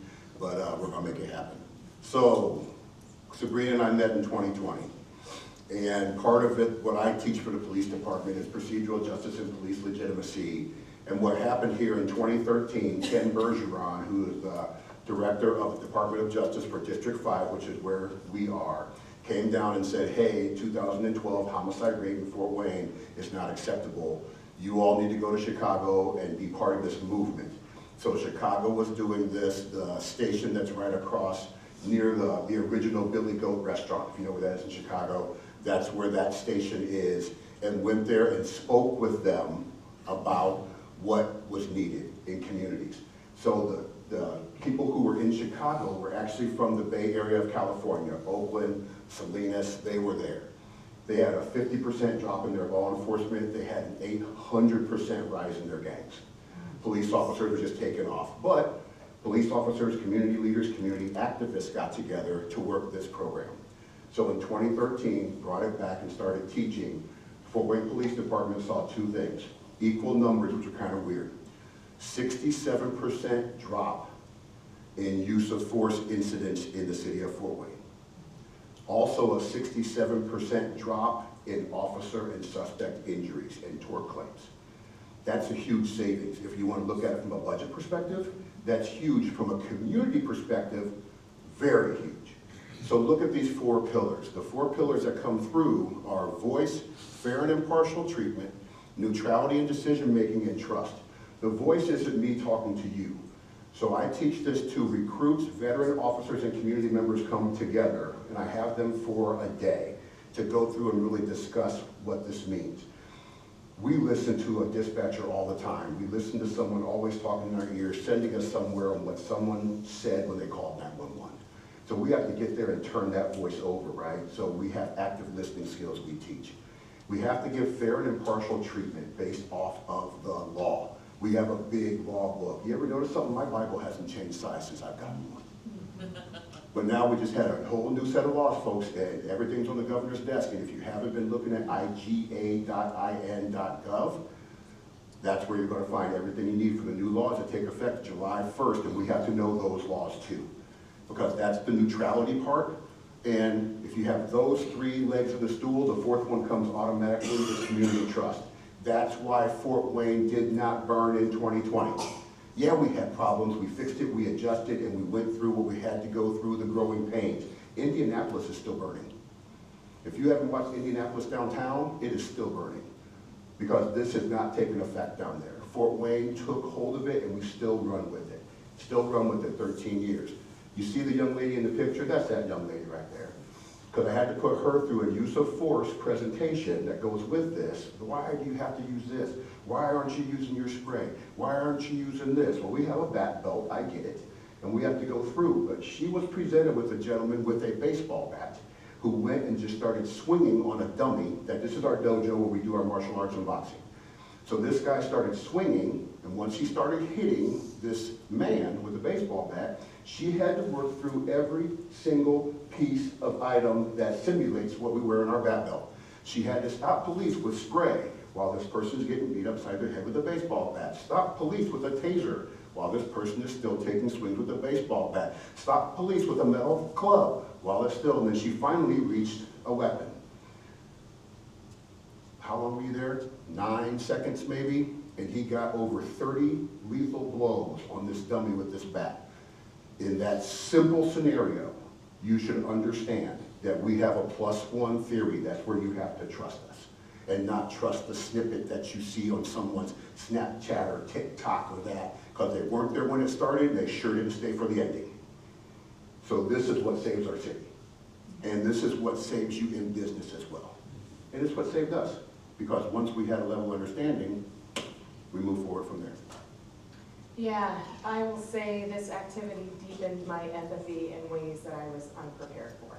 but we're gonna make it happen. So, Sabrina and I met in 2020, and part of it, what I teach for the police department is procedural justice and police legitimacy. And what happened here in 2013, Ken Bergeron, who is the director of the Department of Justice for District 5, which is where we are, came down and said, hey, 2012 homicide rate in Fort Wayne is not acceptable. You all need to go to Chicago and be part of this movement. So Chicago was doing this, the station that's right across near the original Billy Goat restaurant, if you know where that is in Chicago, that's where that station is, and went there and spoke with them about what was needed in communities. So the people who were in Chicago were actually from the Bay Area of California, Oakland, Salinas, they were there. They had a 50% drop in their law enforcement. They had an 800% rise in their gangs. Police officers were just taking off. But Police officers, community leaders, community activists got together to work this program. So in 2013, brought it back and started teaching. Fort Wayne Police Department saw two things. Equal numbers, which are kind of weird. 67% drop in use of force incidents in the city of Fort Wayne. Also a 67% drop in officer and suspect injuries and tort claims. That's a huge savings. If you want to look at it from a budget perspective, that's huge. From a community perspective, very huge. So look at these four pillars. The four pillars that come through are voice, fair and impartial treatment, neutrality in decision-making, and trust. The voice isn't me talking to you. So I teach this to recruits, veteran officers, and community members come together, and I have them for a day to go through and really discuss what this means. We listen to a dispatcher all the time. We listen to someone always talking in our ears, sending us somewhere on what someone said when they called 911. So we have to get there and turn that voice over, right? So we have active listening skills we teach. We have to give fair and impartial treatment based off of the law. We have a big law book. You ever notice something? My Bible hasn't changed size since I've gotten one. But now we just had a whole new set of laws, folks, and everything's on the governor's desk. And if you haven't been looking at iga.in.gov, that's where you're going to find everything you need for the new laws that take effect July 1st. And we have to know those laws too, because that's the neutrality part. And if you have those three legs of the stool, the fourth one comes automatically with community trust. That's why Fort Wayne did not burn in 2020. Yeah, we had problems, we fixed it, we adjusted, and we went through what we had to go through, the growing pains. Indianapolis is still burning. If you haven't watched Indianapolis downtown, it is still burning, because this has not taken effect down there. Fort Wayne took hold of it, and we still run with it. Still run with it 13 years. You see the young lady in the picture? That's that young lady right there. Because I had to put her through a use of force presentation that goes with this. Why do you have to use this? Why aren't you using your spray? Why aren't you using this? Well, we have a bat belt, I get it, and we have to go through. But she was presented with a gentleman with a baseball bat who went and just started swinging on a dummy. That this is our dojo where we do our martial arts and boxing. So this guy started swinging, and once he started hitting this man with a baseball bat, she had to work through every single piece of item that simulates what we wear in our bat belt. She had to stop police with spray while this person's getting beat upside their head with a baseball bat. Stop police with a taser while this person is still taking swings with a baseball bat. Stop police with a metal club while they're still, and then she finally reached a weapon. How long were you there? 9 seconds maybe? And he got over 30 lethal blows on this dummy with this bat. In that simple scenario, you should understand that we have a +1 theory. That's where you have to trust us and not trust the snippet that you see on someone's Snapchat or TikTok or that, because they weren't there when it started and they sure didn't stay for the ending. So this is what saves our city. And this is what saves you in business as well. And it's what saved us, because once we had a level understanding, we moved forward from there. Yeah, I will say this activity deepened my empathy in ways that I was unprepared for.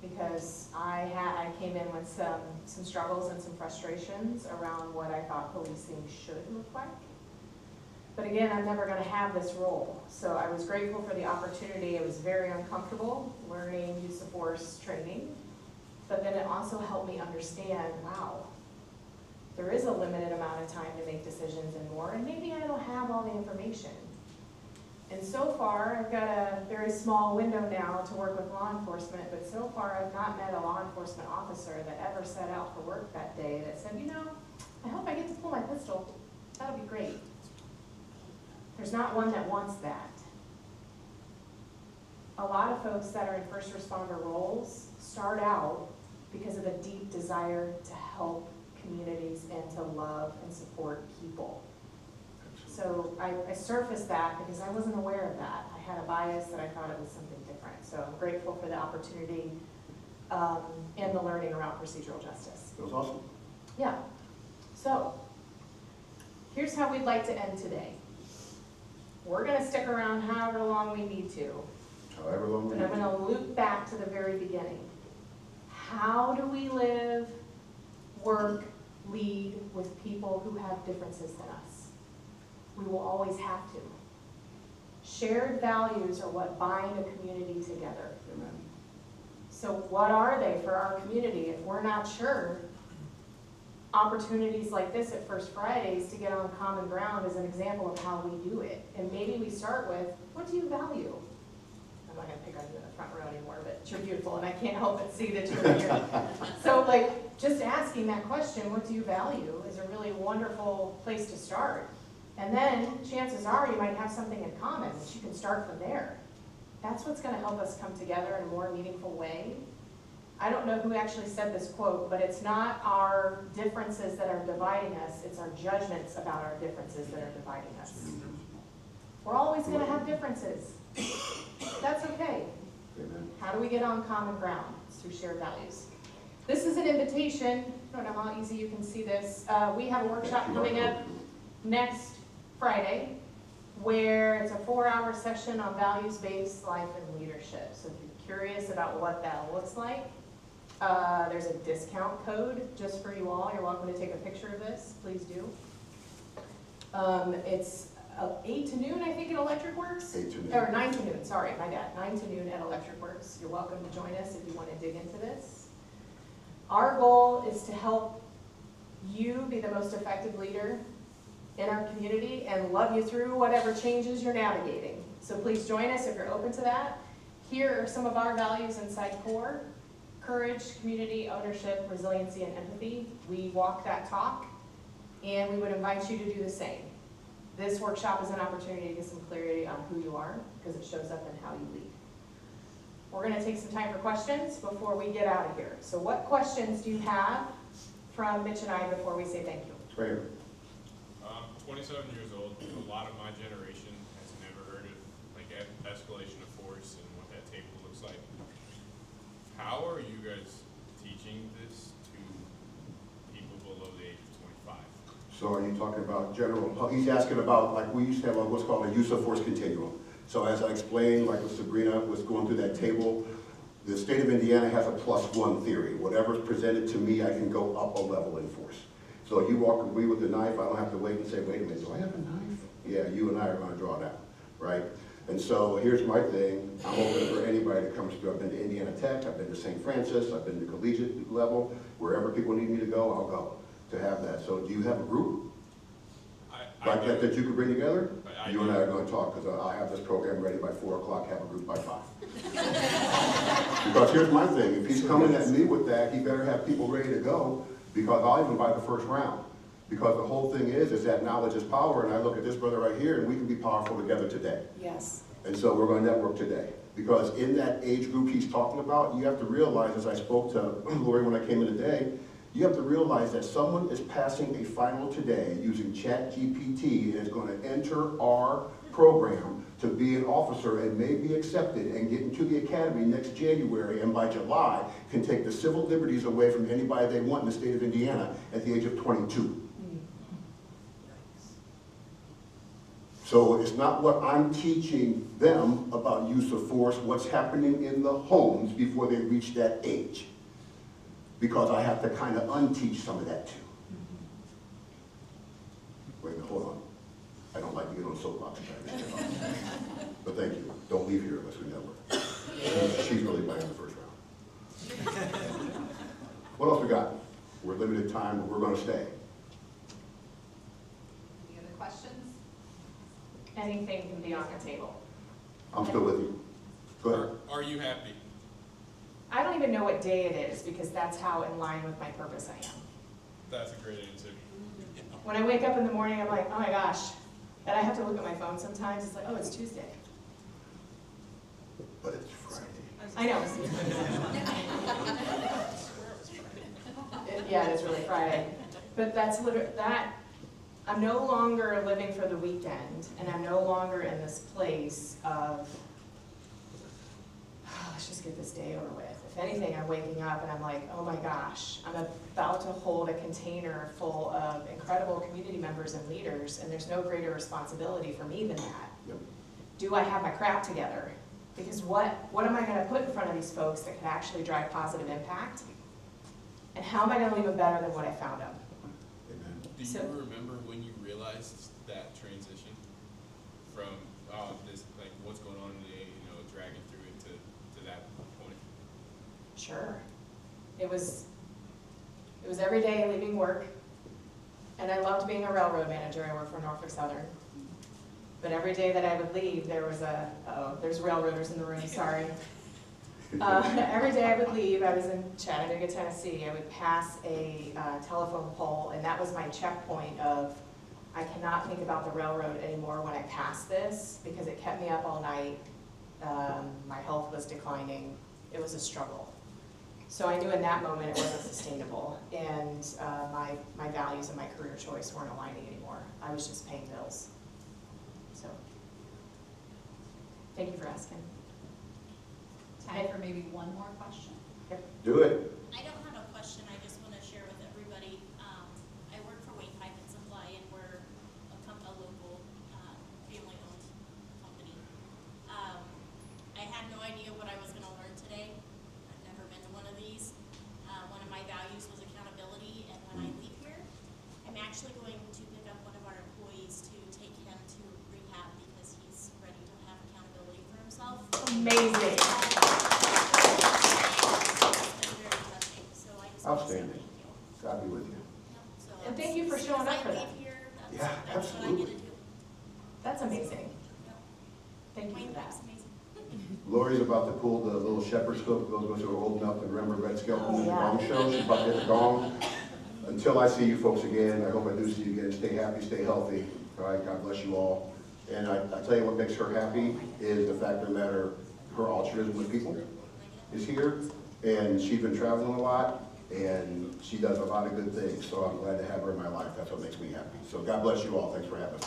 Because I came in with some struggles and some frustrations around what I thought policing should look like. But again, I'm never going to have this role. So I was grateful for the opportunity. It was very uncomfortable learning use of force training. But then it also helped me understand, wow, there is a limited amount of time to make decisions and more, and maybe I don't have all the information. And so far, I've got a very small window now to work with law enforcement, but so far I've not met a law enforcement officer that ever set out for work that day that said, you know, I hope I get to pull my pistol. That'll be great. There's not one that wants that. A lot of folks that are in first responder roles start out because of a deep desire to help communities and to love and support people. So I surfaced that because I wasn't aware of that. I had a bias that I thought it was something different. So I'm grateful for the opportunity and the learning around procedural justice. It was awesome. Yeah. So here's how we'd like to end today. We're going to stick around however long we need to. However long we But I'm need going to. to loop back to the very beginning. How do we live, work, lead with people who have differences than us? We will always have to. Shared values are what bind a community together. Amen. So what are they for our community? If we're not sure, opportunities like this at First Fridays to get on common ground is an example of how we do it. And maybe we start with, what do you value? I'm not gonna pick on you in the front row anymore, but you're beautiful and I can't help but see that you're here. So like, just asking that question, what do you value, is a really wonderful place to start. And then chances are you might have something in common that you can start from there. That's what's gonna help us come together in a more meaningful way. I don't know who actually said this quote, but it's not our differences that are dividing us, it's our judgments about our differences that are dividing us. We're always gonna have differences. That's okay. Amen. How do we get on common ground? It's through shared values. This is an invitation. I don't know how easy you can see this. We have a workshop coming up next Friday where it's a 4-hour session on values-based life and leadership. So if you're curious about what that looks like, there's a discount code just for you all. You're welcome to take a picture of this. Please do. It's 8 to noon, I think, at Electric Works. 8 to noon. Or 9 to noon, sorry, my bad. 9 to noon at Electric Works. You're welcome to join us if you want to dig into this. Our goal is to help you be the most effective leader in our community and love you through whatever changes you're navigating. So please join us if you're open to that. Here are some of our values inside CORE: courage, community, ownership, resiliency, and empathy. We walk that talk, and we would invite you to do the same. This workshop is an opportunity to get some clarity on who you are, because it shows up in how you lead. We're going to take some time for questions before we get out of here. So what questions do you have from Mitch and I before we say thank you? Right here. 27 years old. A lot of my generation has never heard of like escalation of force and what that table looks like. How are you guys teaching this to people below the age of 25? So are you talking about general, he's asking about, like, we used to have what's called a use of force continuum. So as I explained, like with Sabrina was going through that table, the state of Indiana has a +1 theory. Whatever's presented to me, I can go up a level in force. So you walk with me with a knife, I don't have to wait and say, wait a minute, do I have a knife? Yeah, you and I are gonna draw that, right? And so here's my thing, I'm open for anybody that comes through. I've been to Indiana Tech, I've been to St. Francis, I've been to collegiate level, wherever people need me to go, I'll go to have that. So do you have a group like that you could bring together? You and I are gonna talk, because I'll have this program ready by 4 o'clock, have a group by 5. Because here's my thing, if he's coming at me with that, he better have people ready to go, because I'll even buy the first round. Because the whole thing is that knowledge is power, and I look at this brother right here, and we can be powerful together today. Yes. And so we're going to network today. Because in that age group he's talking about, you have to realize, as I spoke to Lori when I came in today, you have to realize that someone is passing a final today using ChatGPT and is going to enter our program to be an officer and may be accepted and get into the academy next January, and by July can take the civil liberties away from anybody they want in the state of Indiana at the age of 22. So it's not what I'm teaching them about use of force, what's happening in the homes before they reach that age. Because I have to kind of unteach some of that too. Wait a minute, hold on. I don't like to get on a soapbox. But thank you. Don't leave here unless we network. She's really playing the first round. What else we got? We're limited time, but we're going to stay. Any other questions? Anything can be on the table. I'm still with you. Go ahead. Are you happy? I don't even know what day it is, because that's how in line with my purpose I am. That's a great answer. When I wake up in the morning, I'm like, oh my gosh. And I have to look at my phone sometimes. It's like, oh, it's Tuesday. But it's Friday. I know. Yeah, it is really Friday. But that's literally, I'm no longer living for the weekend, and I'm no longer in this place of, let's just get this day over with. If anything, I'm waking up and I'm like, oh my gosh, I'm about to hold a container full of incredible community members and leaders, and there's no greater responsibility for me than that. Yep. Do I have my crap together? Because what am I going to put in front of these folks that could actually drive positive impact? And how am I going to leave them better than what I found them? Amen. Do you remember when you realized that transition? from this, like what's going on today, you know, dragging through it to that point? Sure. It was every day leaving work, and I loved being a railroad manager. I worked for Norfolk Southern. But every day that I would leave, there was there's railroaders in the room, sorry. Every day I would leave, I was in Chattanooga, Tennessee, I would pass a telephone pole, and that was my checkpoint of, I cannot think about the railroad anymore when I pass this, because it kept me up all night. My health was declining. It was a struggle. So I knew in that moment it wasn't sustainable, and my values and my career choice weren't aligning anymore. I was just paying bills. So, thank you for asking. Time for maybe one more question. Do it. I don't have a question, I just want to share with everybody. I work for Wayne Pipe and Supply, and we're a local, family-owned company. I had no idea what I was going to learn today. I've never been to one of these. One of my values was accountability, and when I leave here, I'm actually going to pick up one of our employees to take him to rehab because he's ready to have accountability for himself. Amazing. Outstanding. God be with you. And thank you for showing up for that. Yeah, absolutely. That's amazing. Thank you for that. Lori's about to pull the little shepherd's hook, those of us who are old enough to remember Red Skelton and the yeah. Gong Show. She's about to hit the gong. Until I see you folks again, I hope I do see you again. Stay happy, stay healthy. All right, God bless you all. And I tell you what makes her happy is the fact of the matter, her altruism with people is here. And she's been traveling a lot, and she does a lot of good things. So I'm glad to have her in my life. That's what makes me happy. So God bless you all. Thanks for having us.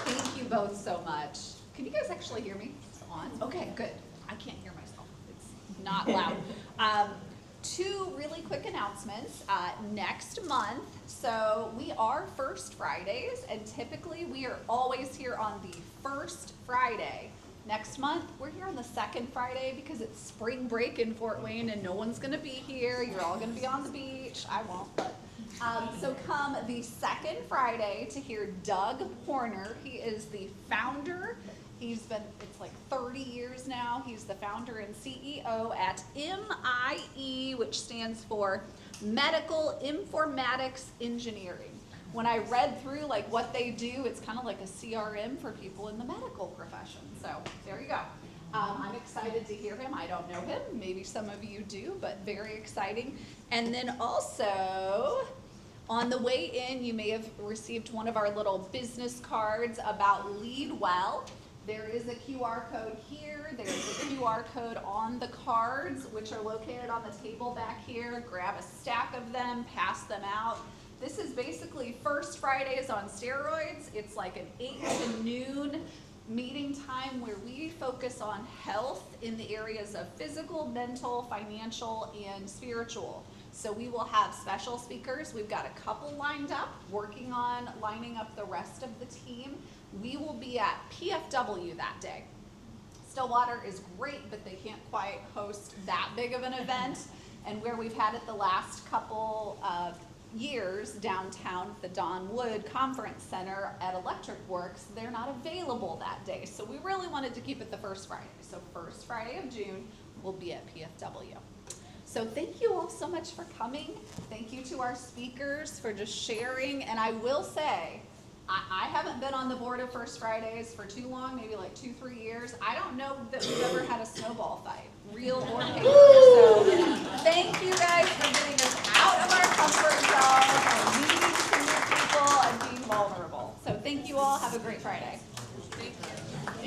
Thank you both so much. Can you guys actually hear me? It's on? Okay, good. I can't hear myself. It's not loud. Two really quick announcements. Next month, so we are First Fridays, and typically we are always here on the first Friday. Next month, we're here on the second Friday because it's spring break in Fort Wayne and no one's gonna be here. You're all gonna be on the beach. I won't, but. So come the second Friday to hear Doug Horner. He is the founder. He's been, it's like 30 years now. He's the founder and CEO at MIE, which stands for Medical Informatics Engineering. When I read through like what they do, it's kind of like a CRM for people in the medical profession. So there you go. I'm excited to hear him. I don't know him. Maybe some of you do, but very exciting. And then also, on the way in, you may have received one of our little business cards about Lead Well. There is a QR code here. There's a QR code on the cards, which are located on the table back here. Grab a stack of them, pass them out. This is basically First Fridays on steroids. It's like an 8 to noon meeting time where we focus on health in the areas of physical, mental, financial, and spiritual. So we will have special speakers. We've got a couple lined up, working on lining up the rest of the team. We will be at PFW that day. Stillwater is great, but they can't quite host that big of an event. And where we've had it the last couple of years downtown at the Don Wood Conference Center at Electric Works, they're not available that day. So we really wanted to keep it the first Friday. So first Friday of June, we'll be at PFW. So thank you all so much for coming. Thank you to our speakers for just sharing. And I will say, I haven't been on the board of First Fridays for too long, maybe like 2-3 years. I don't know that we've ever had a snowball fight, real or paper.